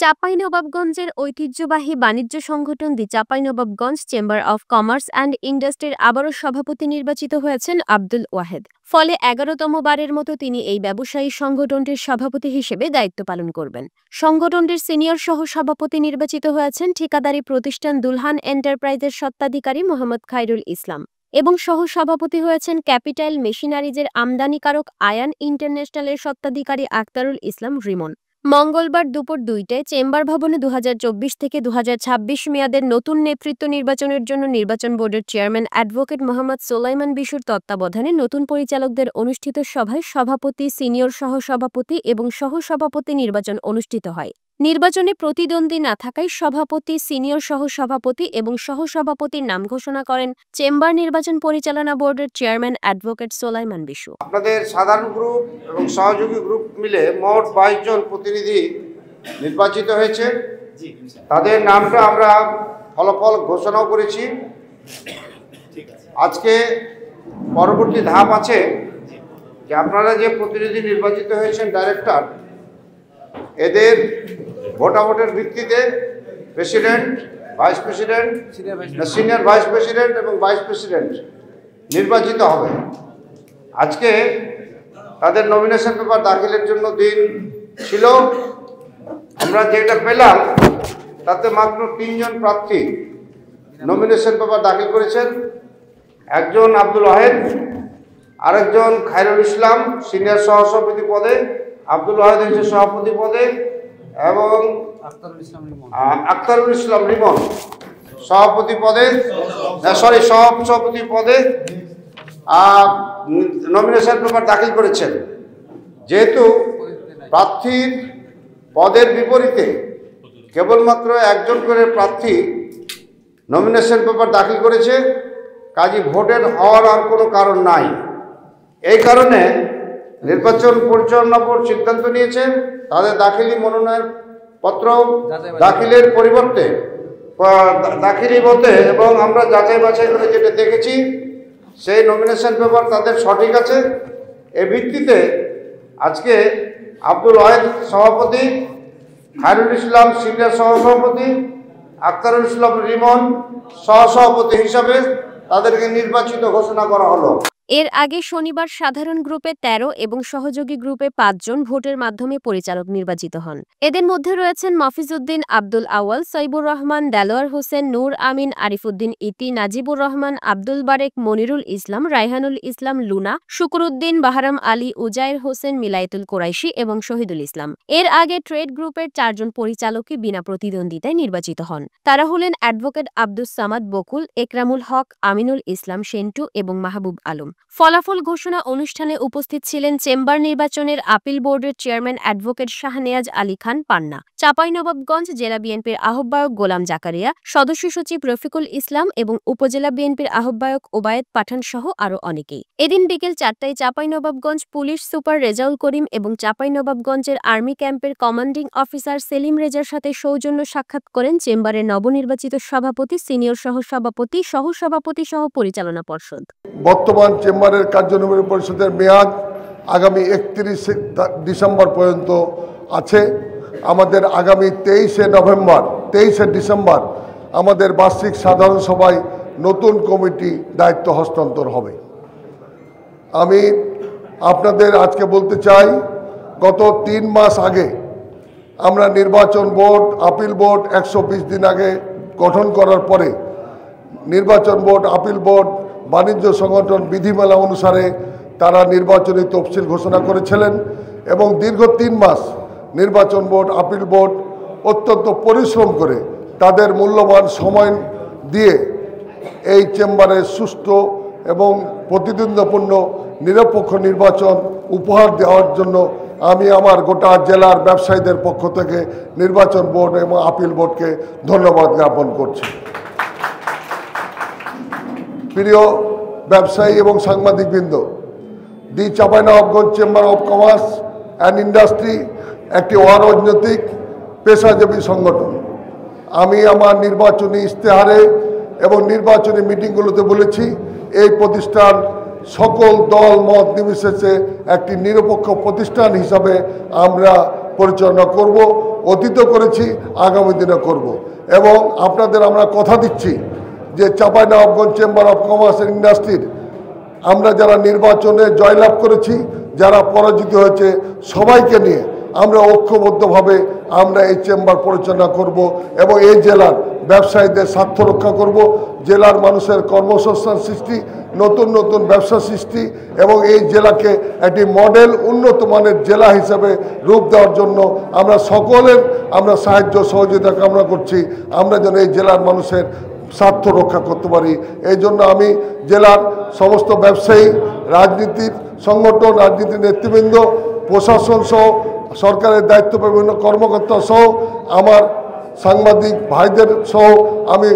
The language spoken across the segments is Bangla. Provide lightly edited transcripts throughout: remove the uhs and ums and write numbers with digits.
চাঁপাইনবাবগঞ্জের ঐতিহ্যবাহী বাণিজ্য সংগঠন the Chapainawabganj chamber of commerce and ইন্ডাস্ট্রির আবারও সভাপতি নির্বাচিত হয়েছেন আব্দুল ওয়াহেদ। ফলে ১১তম বারের মতো তিনি এই ব্যবসায়ী সংগঠনটির সভাপতি হিসেবে দায়িত্ব পালন করবেন। সংগঠনটির সিনিয়র সহ সভাপতি নির্বাচিত হয়েছেন ঠিকাদারি প্রতিষ্ঠান দুলহান এন্টারপ্রাইজের স্বত্বাধিকারী মোহাম্মদ খায়রুল ইসলাম এবং সহ সভাপতি হয়েছেন ক্যাপিটাল মেশিনারিজের আমদানিকারক আয়ান ইন্টারন্যাশনালের স্বত্বাধিকারী আক্তারুল ইসলাম রিমন। মঙ্গলবার দুপুর ২টায় চেম্বার ভবনে ২০২৪ থেকে ২০২৬ মেয়াদের নতুন নেতৃত্ব নির্বাচনের জন্য নির্বাচন বোর্ডের চেয়ারম্যান অ্যাডভোকেট মোহাম্মদ সোলাইমান বিশুর তত্ত্বাবধানে নতুন পরিচালকদের অনুষ্ঠিত সভায় সভাপতি, সিনিয়র সহসভাপতি এবং সহসভাপতি নির্বাচন অনুষ্ঠিত হয়। নির্বাচনে প্রতিদ্বন্দ্বী না থাকায় সভাপতি, সিনিয়র সহসভাপতি এবং সহসভাপতির নাম ঘোষণা করেন চেম্বার নির্বাচন পরিচালনা বোর্ডের চেয়ারম্যান অ্যাডভোকেট সোলাইমান বিশু। আপনাদের সাধারণ গ্রুপ এবং সহযোগী গ্রুপ মিলে মোট 22 জন প্রতিনিধি নির্বাচিত হয়েছে। তাদের নামটা আমরা ফলাফল ঘোষণাও করেছি। আজকে পরবর্তী ধাপ আছে যে আপনারা যে প্রতিনিধি নির্বাচিত হয়েছেন ডাইরেক্টর, এদের ভোটাভোটের ভিত্তিতে president, vice president, senior vice president এবং ভাইস প্রেসিডেন্ট নির্বাচিত হবে। আজকে তাদের নমিনেশন পেপার দাখিলের জন্য দিন ছিল। আমরা যেটা পেলাম তাতে মাত্র 3 জন প্রার্থী নমিনেশন পেপার দাখিল করেছেন। একজন আব্দুল ওয়াহেদ, আরেকজন খায়রুল ইসলাম সিনিয়র সহসভাপতি পদে, আব্দুল ওয়াহেদ হচ্ছে সভাপতি পদে এবং আক্তারুল ইসলাম রিমন সভাপতি পদে সহসভাপতি পদে নমিনেশন পেপার দাখিল করেছেন। যেহেতু প্রার্থীর পদের বিপরীতে কেবলমাত্র একজন করে প্রার্থী নমিনেশন পেপার দাখিল করেছে, কাজী ভোটের হওয়ার আর কোনো কারণ নাই। এই কারণে নির্বাচন পরিচালনা বোর্ড সিদ্ধান্ত নিয়েছে তাদের দাখিলি মনোনয়ন পত্র দাখিলের পরিবর্তে এবং আমরা যাচাই বাছাই করে যেটা দেখেছি সেই নমিনেশন পেপার তাদের সঠিক আছে। এ ভিত্তিতে আজকে আব্দুল ওয়াহেদ সভাপতি, খায়রুল ইসলাম সিনিয়র সহসভাপতি, আক্তারুল ইসলাম রিমন সহসভাপতি হিসাবে তাদেরকে নির্বাচিত ঘোষণা করা হলো। এর আগে শনিবার সাধারণ গ্রুপে ১৩ এবং সহযোগী গ্রুপে ৫ জন ভোটের মাধ্যমে পরিচালক নির্বাচিত হন। এদের মধ্যে রয়েছেন মফিজউদ্দিন, আব্দুল আউয়াল, সৈবুর রহমান, দেলোয়ার হোসেন, নূর আমিন, আরিফুদ্দিন ইতি, নাজিবুর রহমান, আব্দুল বারেক, মনিরুল ইসলাম, রায়হানুল ইসলাম লুনা, শুকরুদ্দিন, বাহারাম আলী, উজায়ের হোসেন, মিলায়েতুল কোরাইশি এবং শহীদুল ইসলাম। এর আগে ট্রেড গ্রুপের ৪ জন পরিচালকই বিনা প্রতিদ্বন্দ্বিতায় নির্বাচিত হন। তারা হলেন অ্যাডভোকেট আব্দুস সামাদ বকুল, একরামুল হক, আমিনুল ইসলাম সেন্টু এবং মাহবুব আলম। ফলাফল ঘোষণা অনুষ্ঠানে উপস্থিত ছিলেন চেম্বার নির্বাচনের আপিল বোর্ডের চেয়ারম্যান অ্যাডভোকেট শাহনেয়াজ আলী খান পান্না, চাঁপাইনবাবগঞ্জ জেলা বিএনপির আহ্বায়ক গোলাম জাকারিয়া, সদস্য সচিব রফিকুল ইসলাম এবং উপজেলা বিএনপির আহ্বায়ক ওবায়েদ পাঠান সহ আরও অনেকেই। এদিন বিকেল ৪টায় চাঁপাইনবাবগঞ্জ পুলিশ সুপার রেজাউল করিম এবং চাঁপাইনবাবগঞ্জের আর্মি ক্যাম্পের কমান্ডিং অফিসার সেলিম রেজার সাথে সৌজন্য সাক্ষাৎ করেন চেম্বারের নবনির্বাচিত সভাপতি, সিনিয়র সহসভাপতি, সহসভাপতি সহ পরিচালনা পর্ষদ। বর্তমান চেম্বারের কার্যনির্বাহী পরিষদের মেয়াদ আগামী ৩১ ডিসেম্বর পর্যন্ত আছে। আমাদের আগামী 23 ডিসেম্বর আমাদের বার্ষিক সাধারণ সভায় নতুন কমিটি দায়িত্ব হস্তান্তর হবে। আমি আপনাদের আজকে বলতে চাই, গত ৩ মাস আগে আমরা নির্বাচন বোর্ড, আপিল বোর্ড ১২০ দিন আগে গঠন করার পরে নির্বাচন বোর্ড, আপিল বোর্ড বাণিজ্য সংগঠন বিধিমালা অনুসারে তারা নির্বাচনী তফসিল ঘোষণা করেছিলেন এবং দীর্ঘ ৩ মাস নির্বাচন বোর্ড, আপিল বোর্ড অত্যন্ত পরিশ্রম করে তাদের মূল্যবান সময় দিয়ে এই চেম্বারে সুষ্ঠু এবং প্রতিদ্বন্দ্বিপূর্ণ নিরপেক্ষ নির্বাচন উপহার দেওয়ার জন্য আমি আমার গোটা জেলার ব্যবসায়ীদের পক্ষ থেকে নির্বাচন বোর্ড এবং আপিল বোর্ডকে ধন্যবাদ জ্ঞাপন করছি। প্রিয় ব্যবসায়ী এবং সাংবাদিকবৃন্দ, the Chapainawabganj chamber of commerce and industry একটি অরাজনৈতিক পেশাজীবী সংগঠন। আমি আমার নির্বাচনী ইশতেহারে এবং নির্বাচনী মিটিংগুলোতে বলেছি, এই প্রতিষ্ঠান সকল দল মত নির্বিশেষে একটি নিরপেক্ষ প্রতিষ্ঠান হিসাবে আমরা পরিচালনা করব, অতীত করেছি, আগামী দিনে করব। এবং আপনাদের আমরা কথা দিচ্ছি যে Chapainawabganj chamber of commerce and ইন্ডাস্ট্রির আমরা যারা নির্বাচনে জয়লাভ করেছি, যারা পরাজিত হয়েছে, সবাইকে নিয়ে আমরা ঐক্যবদ্ধভাবে আমরা এই চেম্বার পরিচালনা করব এবং এই জেলার ব্যবসায়ীদের স্বার্থ রক্ষা করব, জেলার মানুষের কর্মসংস্থান সৃষ্টি, নতুন নতুন ব্যবসা সৃষ্টি এবং এই জেলাকে একটি মডেল উন্নত মানের জেলা হিসাবে রূপ দেওয়ার জন্য আমরা সকলের সাহায্য সহযোগিতা কামনা করছি, আমরা যেন এই জেলার মানুষের স্বার্থ রক্ষা করতে পারি। এই জন্য আমি জেলার সমস্ত ব্যবসায়ী, রাজনীতির সংগঠন, রাজনীতির নেতৃবৃন্দ, প্রশাসন সহ সরকারের দায়িত্ব বিভিন্ন কর্মকর্তা সহ আমার সাংবাদিক ভাইদের সহ আমি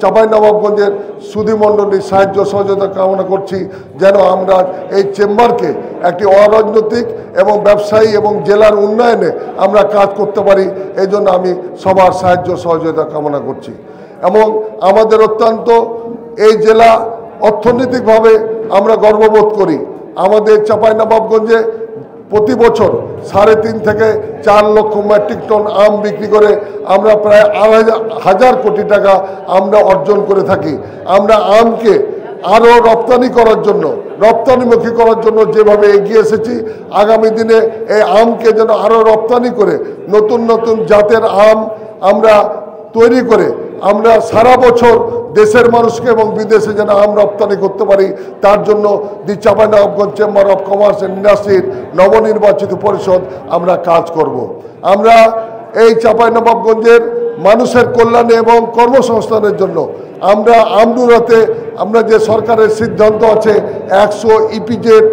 চাঁপাইনবাবগঞ্জের সুধীমণ্ডলীর সাহায্য সহযোগিতা কামনা করছি, যেন আমরা এই চেম্বারকে একটি অরাজনৈতিক এবং ব্যবসায়ী এবং জেলার উন্নয়নে আমরা কাজ করতে পারি। এই জন্য আমি সবার সাহায্য সহযোগিতা কামনা করছি। এবং আমাদের অত্যন্ত এই জেলা অর্থনৈতিকভাবে আমরা গর্ববোধ করি। আমাদের চাঁপাইনবাবগঞ্জে প্রতি বছর 3.5 থেকে 4 লক্ষ মেট্রিক টন আম বিক্রি করে আমরা প্রায় 2,500 কোটি টাকা আমরা অর্জন করে থাকি। আমরা আমকে আরও রপ্তানি করার জন্য, রপ্তানিমুখী করার জন্য যেভাবে এগিয়ে এসেছি, আগামী দিনে এই আমকে যেন আরও রপ্তানি করে নতুন নতুন জাতের আম আমরা তৈরি করে আমরা সারা বছর দেশের মানুষকে এবং বিদেশে যেন আম রপ্তানি করতে পারি, তার জন্য the Chapainawabganj chamber of commerce and ইন্ডাস্ট্রির নবনির্বাচিত পরিষদ আমরা কাজ করব। আমরা এই চাঁপাইনবাবগঞ্জের মানুষের কল্যাণে এবং কর্মসংস্থানের জন্য আমরা আমনুরাতে আমরা যে সরকারের সিদ্ধান্ত আছে 100 ইপিজেড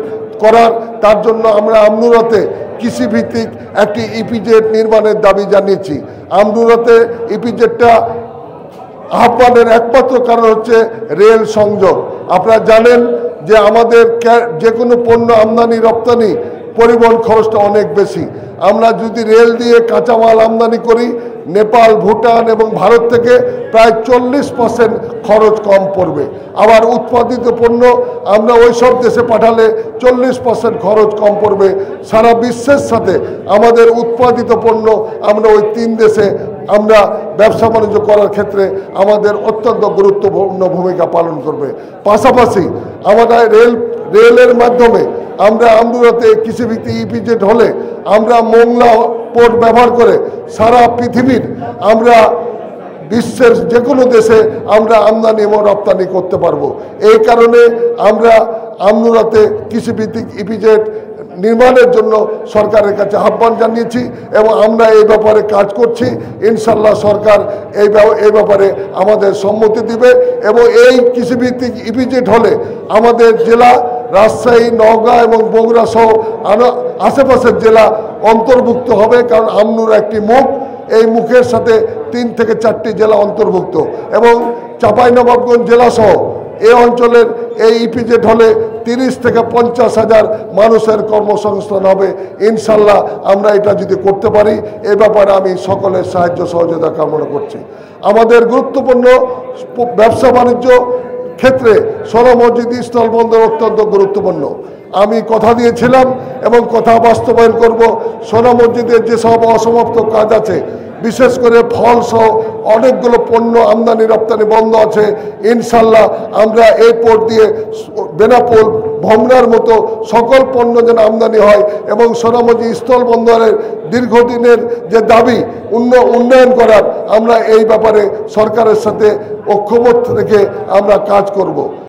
করার, তার জন্য আমরা আমনুরাতে কৃষিভিত্তিক একটি ইপিজেড নির্মাণের দাবি জানিয়েছি। আমনুরাতে ইপিজেডটা আহ্বানের একমাত্র কারণ হচ্ছে রেল সংযোগ। আপনারা জানেন যে আমাদের যে কোনো পণ্য আমদানি রপ্তানি পরিবহন খরচটা অনেক বেশি। আমরা যদি রেল দিয়ে কাঁচামাল আমদানি করি, নেপাল, ভুটান এবং ভারত থেকে প্রায় 40% খরচ কম পড়বে। আবার উৎপাদিত পণ্য আমরা ওই সব দেশে পাঠালে 40% খরচ কম পড়বে। সারা বিশ্বের সাথে আমাদের উৎপাদিত পণ্য আমরা ওই 3 দেশে আমরা ব্যবসা বাণিজ্য করার ক্ষেত্রে আমাদের অত্যন্ত গুরুত্বপূর্ণ ভূমিকা পালন করবে। পাশাপাশি আমাদের রেলের মাধ্যমে আমরা আমদুরাতে কৃষিভিত্তিক ইপিজেড হলে আমরা মোংলা পোর্ট ব্যবহার করে সারা পৃথিবীর আমরা বিশ্বের যে কোনো দেশে আমরা আমদানি এবং রপ্তানি করতে পারবো। এই কারণে আমরা আমনুরাতে কৃষিভিত্তিক ইপিজেড নির্মাণের জন্য সরকারের কাছে আহ্বান জানিয়েছি এবং আমরা এই ব্যাপারে কাজ করছি। ইনশাল্লাহ সরকার এই ব্যাপারে আমাদের সম্মতি দিবে এবং এই কৃষিভিত্তিক ইপিজেড হলে আমাদের জেলা রাজশাহী, নওগাঁ এবং বগুড়া সহ আশেপাশের জেলা অন্তর্ভুক্ত হবে, কারণ আমনুরা একটি মুখ, এই মুখের সাথে 3 থেকে 4টি জেলা অন্তর্ভুক্ত এবং চাঁপাইনবাবগঞ্জ জেলা সহ এই অঞ্চলের এই ইপিজেড হলে 30 থেকে 50 হাজার মানুষের কর্মসংস্থান হবে। ইনশাল্লাহ আমরা এটা যদি করতে পারি, এ ব্যাপারে আমি সকলের সাহায্য সহযোগিতা কামনা করছি। আমাদের গুরুত্বপূর্ণ ব্যবসা বাণিজ্য ক্ষেত্রে সোনা মসজিদ স্থলবন্দর অত্যন্ত গুরুত্বপূর্ণ। আমি কথা দিয়েছিলাম এবং কথা বাস্তবায়ন করব। সোনা মসজিদের যেসব অসমাপ্ত কাজ আছে, বিশেষ করে ফল সহ অনেকগুলো পণ্য আমদানি রপ্তানি বন্ধ আছে। ইনশাল্লাহ আমরা এই পোর্ট দিয়ে বেনাপোল, ভমরার মতো সকল পণ্য যেন আমদানি হয় এবং সোনামসজিদ স্থলবন্দরের দীর্ঘদিনের যে দাবি উন্নয়ন করার, আমরা এই ব্যাপারে সরকারের সাথে ঐক্যমত রেখে আমরা কাজ করব।